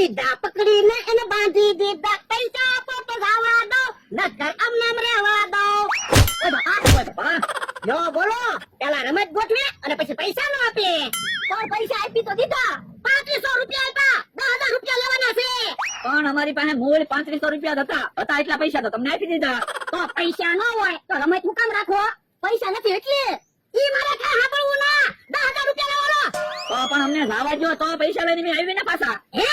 દીધા પકડીને એને બાંધી દીધા પૈસા આપો તો જવા દો નકર અમને રહેવા દો જો બોલો પેલા રમત ગોઠવે અને પછી પૈસા નો આપે કોણ પૈસા આપી તો દીધા 3500 રૂપિયા આપ્યા 10000 રૂપિયા લેવાના છે પણ અમારી પાસે મૂળ 3500 રૂપિયા હતા એટલા પૈસા તો તમને આપી દીધા. તો પૈસા ન હોય તો રમત હું કામ રાખો પૈસા નથી એટલે ઈ મારે કાંઈ સાંભળવું ના 10000 રૂપિયા લેવાનો તો પણ અમને જવા જો તો પૈસા લઈને મેં આવી ને પાછા. હે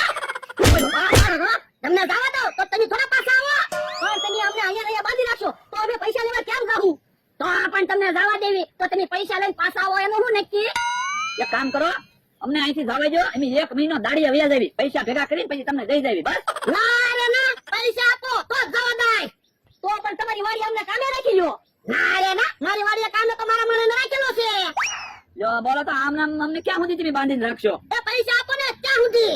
તમને જવા દો તો તમે થોડા પાછા આવો પણ તમે અમને અહીંયા બાંધી રાખશો તો અમે પૈસા લેવા કેમ જાવું તો પણ તમને જવા દેવી તો તમે પૈસા લઈને પાછા આવો એનું શું નક્કી એક કામ કરો અમને અહીંથી જવા જો અમે 1 મહિનો દાડીએ વ્યાજ આવી પૈસા ભેગા કરીને પછી તમને દઈ દેવી બસ. ના રે ના પૈસા આપો તો જવા દાય તો પણ તમારી વાડી અમને કામે રાખી લ્યો ના રે ના મારી વાડીએ કામે તો મારા મને રાખેલો છે જો બોલો તો આમ નામ અમને ક્યાં સુધી તમે બાંધીને રાખશો? એ પૈસા આપો ને ક્યાં સુધી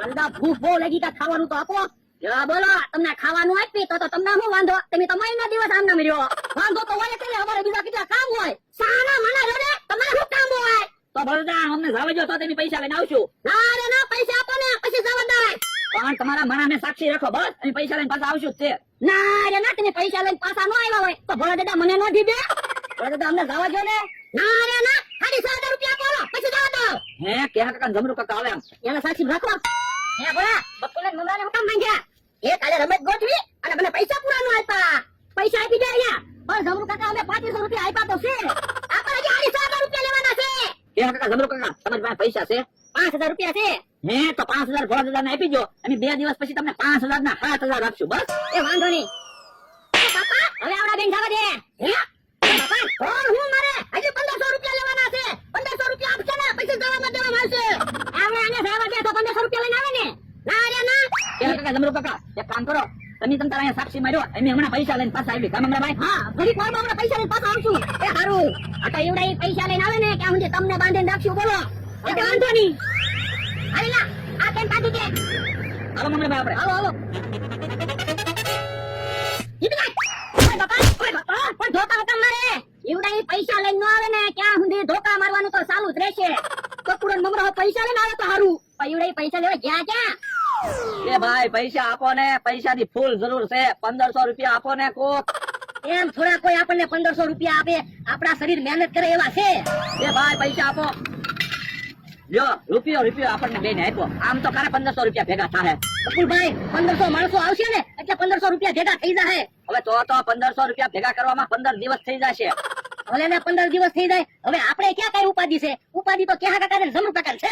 વરદા ભૂખ બહુ લાગી તા ખાવાનું તો આપો જો બોલો તમને ખાવાનું આપી તો તમને શું વાંધો તમે તો મહિના દિવસ આમ નામ રહ્યો વાંધો તો હોય એટલે અમારે બીજા કેટલા કામ હોય સાના મને રોડે તમારે શું કામ હોય તો બળદા અમને જવા જો તો તમે પૈસા લઈને આવશું. ના રે ના પૈસા આપો ને પછી જવા દાય પણ તમારા મનાને સાક્ષી રાખો બસ અમે પૈસા લઈને પાછા આવશું જ છે. ના રે ના તમે પૈસા લઈને પાછા ન આવ્યા હોય તો ભોળા દાદા મને ન દીધે બળદા અમને જવા જો ને. ના રે ના 6500 રૂપિયા આપો પછી જવા દો હે કેहा કાકા જમરૂ કાકા આવે આમ એના સાક્ષી રાખો હે ભોળા બકુલે મમરાને હું કામ માંગ્યા એ કાલે રમત ગોઠવી અને મને પૈસા પૂરા ન આપ્યા પૈસા આપી દે અહીંયા પણ જમરૂ કાકા અમે 3500 રૂપિયા આપ્યા તો છે આપણે હજી 6500 રૂપિયા લેવાના છે કેहा કાકા જમરૂ કાકા તમારી પાસે પૈસા છે? 5000 રૂપિયા છે હે તો 5000 ભોળા દાદાને આપી દો અમે 2 દિવસ પછી તમને 5000 ના 7000 આપશું બસ. એ વાંધો નહીં પાપા હવે આવડા બેન જવા દે હે પાપા કોણ હું મારે હજી 1500 રૂપિયા લેવાના છે 1500 રૂપિયા આપશે ને પછી જવામાં દેવા મળશે આવડે આને જવા દે તો 1500 રૂપિયા લઈને આવે ને ના રે ના કેहा કાકા જમરૂ કાકા એક કામ કરો તમે તમ તારા અહીંયા સાક્ષી માર્યો અમે હમણાં પૈસા લઈને પાછા આવી કામંગરાભાઈ. હા ઘડી વાર આપણે પૈસા લઈને પાછા આવશું એ સારું આ તો એવડા ઈ પૈસા લઈને આવે ને કે હું તમને બાંધીને રાખશું બોલો એ વાંધો નહીં અરે ના આ કેમ કાઢી દે હાલો મંગળભાઈ આપણે હાલો હાલો પણ ધોકા હતા મારે એવડા ઈ પૈસા લઈને ન આવે ને ક્યાં સુધી ધોકા મારવાનું તો ચાલુ જ રહેશે કકુડો ને મમરો પૈસા લઈને આવે તો સારું પણ એવડા ઈ પૈસા લેવા ગયા ક્યાં એ ભાઈ પૈસા આપો ને પૈસાની ફૂલ જરૂર છે 1500 રૂપિયા આપો ને કોક. એમ થોડા કોઈ આપણને 1500 રૂપિયા આપે આપણા શરીર મહેનત કરે એવા છે એ ભાઈ પૈસા આપો લ્યો રૂપિયો આપણને બેને આપ્યો આમ તો ખરા 1500 રૂપિયા ભેગા થાય. કપૂરભાઈ 1500 માણસો આવશે ને એટલે 1500 રૂપિયા ભેગા થઈ જાય હવે તો 1500 રૂપિયા ભેગા કરવામાં 15 દિવસ થઈ જશે. ભલે ને 15 દિવસ થઈ જાય હવે આપણે ક્યાં કઈ ઉપાધિ છે ઉપાધિ તો કેહા કાકા ને જમરૂ કાકા છે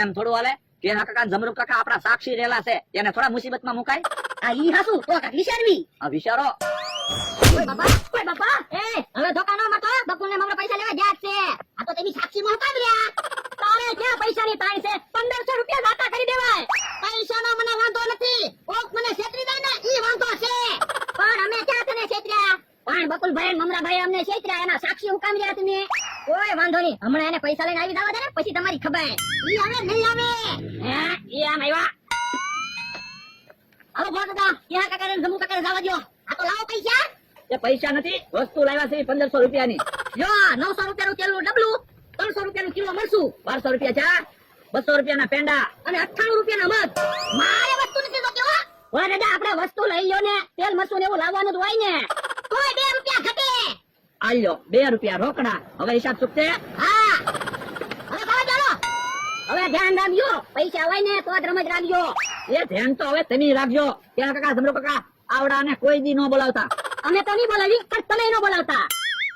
એમ થોડું હાલે કેહા કાકા ને જમરૂ કાકા આપણા સાક્ષી રહેલા છે એને થોડા મુસીબતમાં મુકાય. આ ઈ હાસુ તો કાકા વિચારવી આ વિચારો ઓય બાપા એ હવે ધોકા ન મારતો બકુલ ને મમરા પૈસા લેવા ગયા છે આ તો તેની સાક્ષી માં હતા રહ્યા તારે ક્યાં પૈસાની તાણ છે 1500 રૂપિયા દાતા કરી દેવાય પૈસાનો મને વાંધો નથી કોક મને છેતરી દે ને ઈ વાંધો છે પણ અમે ક્યાં તને છેતર્યા પણ બકુલભાઈ મમરાભાઈ અમને છેતર્યા એના સાક્ષી હું કામ રહ્યા તમે કોઈ વાંધો નહીં હમણાં એને પૈસા લઈને આવી જવા દે ને પછી તમારી ખબર ઈ હવે નહીં આવે હે ઈ આમ આવ્યા હાલો બોલતા ક્યાં કાકા ને જમુ કાકા જવા દો આ તો લાવો પૈસા એ પૈસા નથી વસ્તુ લાવ્યા છે 1500 રૂપિયાની. જો 900 રૂપિયાનું તેલનું ડબલું 300 રૂપિયાનું કિલો મરસું 1200 રૂપિયા ચા 200 રૂપિયાના પેંડા અને 98 રૂપિયાના મધ મારે વસ્તુ નથી તો કેવો ઓય દાદા આપણે વસ્તુ લઈ લ્યો ને તેલ મરસું ને એવું લાવવાનું જ હોય ને કોઈ 2 રૂપિયા ઘટે આ લ્યો 2 રૂપિયા રોકડા હવે હિસાબ ચૂકતે. હા હવે ખાવા ચાલો હવે ધ્યાન રાખજો પૈસા હોય ને તો જ રમત રાખજો એ ધ્યાન તો હવે તમે રાખજો કેહા કાકા જમરૂ કાકા આવડાને કોઈ દી નો બોલાવતા. અમે તો નહીં બોલાવી પણ તમે ન બોલાવતા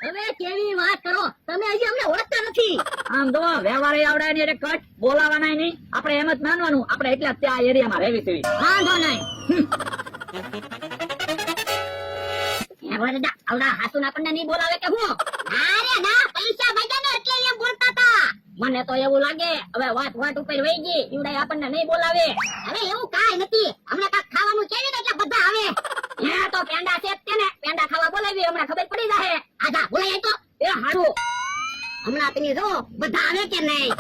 હવે કેવી વાત કરો તમે હજી અમને ઓળખતા નથી આમ તો વ્યવહારે આવડાય ને કટ બોલાવાના નહીં આપણે એમ જ માનવાનું આપણે એટલા ત્યાં એરિયામાં રહેવી છે. વાંધો નહીં આવડા હાસુન આપણને નહીં બોલાવે કે હું અરે ના પૈસા ભાગ્યા ને એટલે એમ બોલતા હતા મને તો એવું લાગે હવે વાત ઉપર વહી ગઈ ઈવડાય આપણને નહીં બોલાવે હવે એવું કાઈ નથી હમણાં કાક ખાવાનું કેવી ને એટલે બધા આવે હે તો પેંડા છે તેને પેંડા ખાવા બોલાવી હમણાં ખબર પડી જાહે આજા બોલાય તો એ હારું હમણાં તમે જો બધા આવે કે નહીં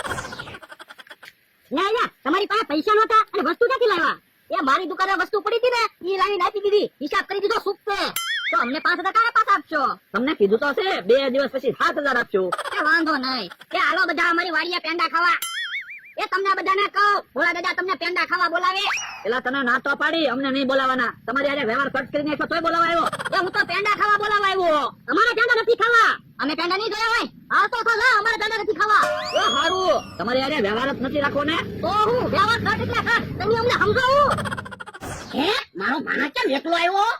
ના તમારી પાસે પૈસા નહોતા અને વસ્તુ ક્યાંથી લાવ્યા એ મારી દુકાને વસ્તુ પડી હતી ને ઈ લાવીને આપી દીધી હિસાબ કરી દીધો સુપતે તો અમને 5000 કારા પાછા આપશો તમને કીધું તો છે 2 દિવસ પછી 7000 આપજો. એ વાંધો નહીં કે હાલો બધા અમારી વાડીએ પેંડા ખાવા એ તમને બધાને કહો, ભોળા દાદા તમને પેંડા ખાવા બોલાવે. એલા તને ના તો પાડી, અમને નહીં બોલાવાના. તમારી હારે વ્યવહાર કટ કરી નાખ્યો તોય બોલાવા આવ્યો. એ હું તો પેંડા ખાવા બોલાવા આવ્યો. અમારે પેંડા નથી ખાવા. અમે પેંડા નહીં જોયા હોય. હાલ તો ખા, અમારે પેંડા નથી ખાવા. એ હારું, તમારી હારે વ્યવહાર જ નથી રાખવો ને. તો હું વ્યવહાર કર એટલે કર, તમે અમને સમજાવું. હે મારો માણસ કેમ એકલો આવ્યો?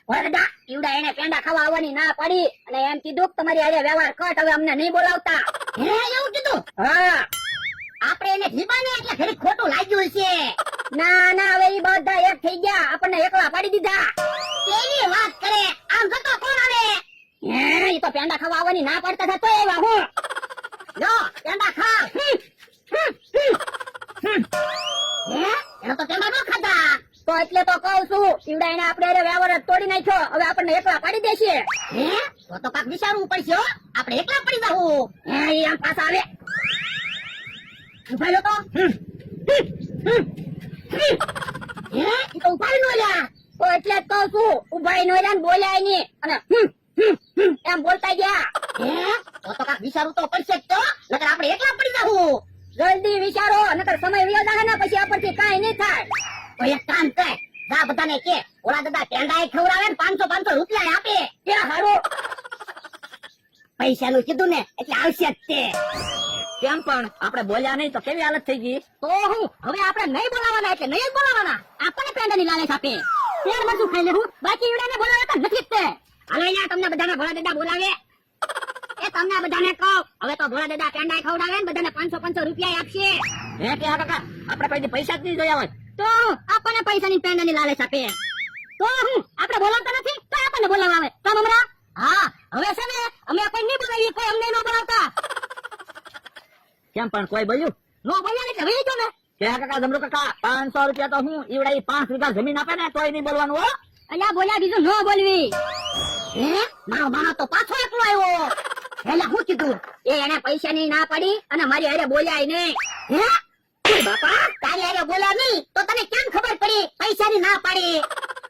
ભોળા દાદા ઈવડા એને પેંડા ખાવા આવવાની ના પડી અને એમ કીધું કે તમારી હારે વ્યવહાર કટ, હવે અમને નહીં બોલાવતા. હે એવું કીધું? હા, આપણે એને જીબાને એટલે ઘડી ખોટું લાગ્યું છે. ના ના, હવે ઈ બધા એક થઈ ગયા, આપણને એકલા પાડી દીધા. કેવી વાત કરે, આમ જતો કોણ આવે? હે ઈ તો પેંડા ખાવા આવવાની ના પાડતા હતા તોય આવ્યા હું. લો પેંડા ખા. હે એનો તો પેંડા ન ખાધા. તો એટલે તો કહું છું, ઈવડા એને આપણે હારે વ્યવહાર જ તોડી નાખ્યો, હવે આપણને એકલા પાડી દેશે. હે તો કાક વિચારવું પડશે હો, આપણે એકલા પડી જાવું. હે ઈ આમ પાછા આવે. ઉભા લો તો. હે ઈ તો ઉભા નો લ્યા. તો એટલે જ કહું છું, ઉભા નો લ્યા ને બોલ્યા નહીં અને એમ બોલતા ગયા. હે તો કાક વિચારવું તો પડશે જ તો, નકર આપણે એકલા પડી જાવું. જલ્દી વિચારો, નકર સમય વયો જાય ને પછી આપણથી કાંઈ નહીં થાય. તો એક કામ કર, જા બધાને કે ઓલા દાદા પેંડા ખવડાવે ને 500 રૂપિયા આપે. કે હારું પૈસાનું કીધું ને એટલે આવશે જ તે. કેમ પણ આપણે બોલ્યા નહીં તો કેવી હાલત થઈ ગઈ. તો હું હવે આપણે નહીં બોલાવાના એટલે નહીં જ બોલાવાના. આપણને પેંડાની લાલચ આપે. તેર મરચું ખાઈ લેવું, બાકી ઈવડાને બોલાવતા નથી જ તે. હાલો અહીંયા તમને બધાને ભોળા દાદા બોલાવે. એ તમને બધાને કહો, હવે તો ભોળા દાદા પેંડા ખવડાવે ને બધાને 500 રૂપિયા આપશે. હે કે હા કાકા, આપણે પછી પૈસા જ નહીં જોયા હોય. તો આપણને પૈસાની પેંડાની લાલચ આપે. તો હું આપણે બોલાવતા નથી તો આપણને બોલાવા આવે. તો મમરા હા હવે છે ને અમે કોઈ નહીં બોલાવીએ, કોઈ અમને ન બોલાવતા. કેમ પણ કોઈ બોલ્યું? નો બોલ્યા એટલે હવે જો ને. કે હા કાકા, જમરૂ કાકા, 500 રૂપિયા તો હું ઈવડા 5 વીઘા જમીન આપે ને તોય નહીં બોલવાનું હો. અલ્યા બોલ્યા બીજું ન બોલવી. હે મારો માણસ તો પાછો એકલો આવ્યો. એટલે હું કીધું એ એને પૈસાની ના પડી અને મારી હારે બોલ્યા નહીં. હે ઓય બાપા, તારી હારે બોલ્યા નહીં તો તને કેમ ખબર પડી પૈસાની ના પાડી?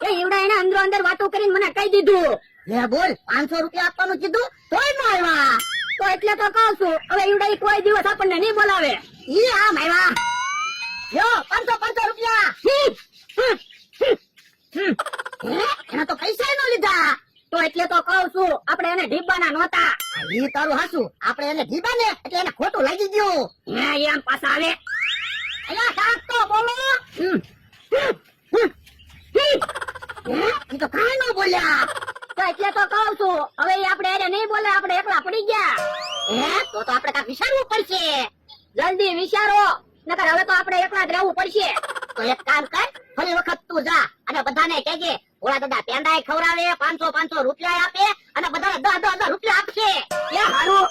એ ઈવડા એને અંદરો અંદર વાતો કરીને મને કહી દીધું. લે બોલ, 500 રૂપિયા આપવાનું કીધું તોય ન આવ્યા. તો એટલે તો કહું છું, હવે ઈવડા ઈ કોઈ દિવસ આપણને નહીં બોલાવે. ઈ આમ આવ્યા. યો 500 રૂપિયા. એના તો પૈસા ન લીધા. તો એટલે તો કહું છું, આપણે એને ઢીબાના નહોતા. ઈ તારું હાસું, આપણે એને ઢીબાને એટલે એને ખોટું લાગી ગયું. હે એમ પાછા આવે. અલ્યા કાક તો બોલો. ઈ તો કાંઈ ન બોલ્યા. તો એટલે તો કહું છું, હવે ઈ આપણે એને નહીં બોલે, આપણે એકલા પડી ગયા. હે તો આપણે કાંઈક વિચારવું પડશે. જલ્દી વિચારો, નકર હવે તો આપણે એકલા જ રહેવું પડશે. તો એક કામ કર, ફરી વખત તું જા અને બધાને કહેજે ભોળા દાદા પેંડા ખવડાવે, 500 રૂપિયા આપે અને બધાને 10 રૂપિયા આપશે. એ હારું,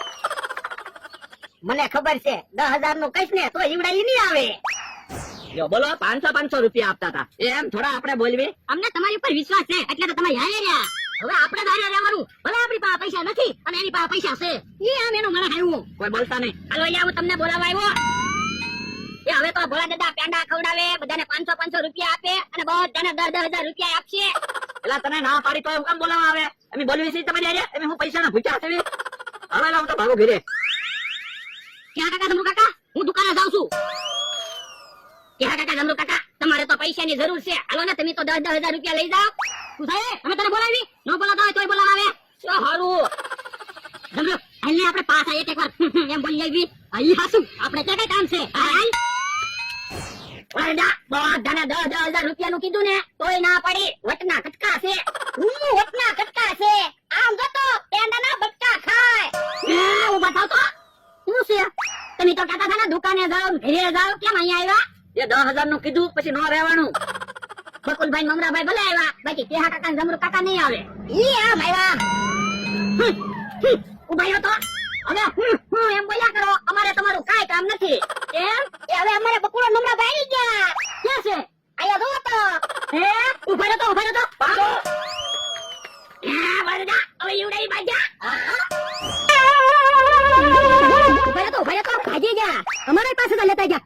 મને ખબર છે 10,000 નું કહીશ ને તો ઈવડા ઈ નહીં આવે. યો બોલો, 500 રૂપિયા આપતા હતા, એમ થોડા આપણે બોલવી? અમને તમારી ઉપર વિશ્વાસ છે એટલે તો તમે હારે રહ્યા. હવે આપણે હારે રહેવાનું. ભલે આપણી પાસે પૈસા નથી અને એની પાસે પૈસા છે. ઈ આમ એનું મને આવ્યું. કોઈ બોલતા નહીં. હાલો અહીંયા હું તમને બોલાવવા આવ્યો. એ હવે તો ભોળા દાદા પેંડા ખવડાવે, બધાને 500 રૂપિયા આપે અને બધાને 10,000 રૂપિયા આપશે. એલા તને ના પાડી તો હું કેમ બોલાવા આવે? અમે બોલવી છે તમારી હારે? અમે હું પૈસાના ભૂખ્યા છે? હવે લાવ તો ભાગો ઘરે. ક્યાં કાકા જમરૂ કાકા, હું દુકાને જાઉં છું. ક્યાં કાકા જમરૂ કાકા, તમારે તો પૈસાની જરૂર છે. હાલો ને તમે તો 10,000 રૂપિયા લઈ જાઓ. તું સાહેબ અમે તને બોલાવી, ન બોલાતા હોય તોય બોલાવે. તો હારું જમરૂ હાલ ને આપણે પાછા એક વાર એમ બોલી આવી. અહીં હાસું આપણે ક્યાં કઈ કામ છે? હાલ બધાને 10,000 રૂપિયાનું કીધું ને તોય ના પડી. વટના કટકા છે. વટના કટકા છે. આમ જતો પેંડાના બટકા ખાય. ઉભા થાવ તો. શું છે? તમે તો કહેતા હતા ને દુકાને જાઓ, ઘરે જાઓ, કેમ અહીંયા આવ્યા? એ 10,000 નું કીધું પછી ન રહેવાનું. બકુલભાઈ મમરાભાઈ ભલે આવ્યા, બાકી કેહા કાકા ને જમરૂ કાકા નહીં આવે. ઈ આમ આવ્યા. ઉભા રહ્યો તો. હવે એમ બોલ્યા કરો, અમારે તમારું કાંઈ કામ નથી. એમ? એ હવે અમારે બકુલો મમરાભાઈ આવી ગયા. ક્યાં છે? અહીંયા જો તો. હે ઉભા રહ્યો તો, ઉભા રહ્યો તો. પાડો. હા વરદા, હવે ઈવડાઈ બાજા. ઉભા રહ્યો તો, ભાજી જા. અમારી પાસે તો લેતા જા.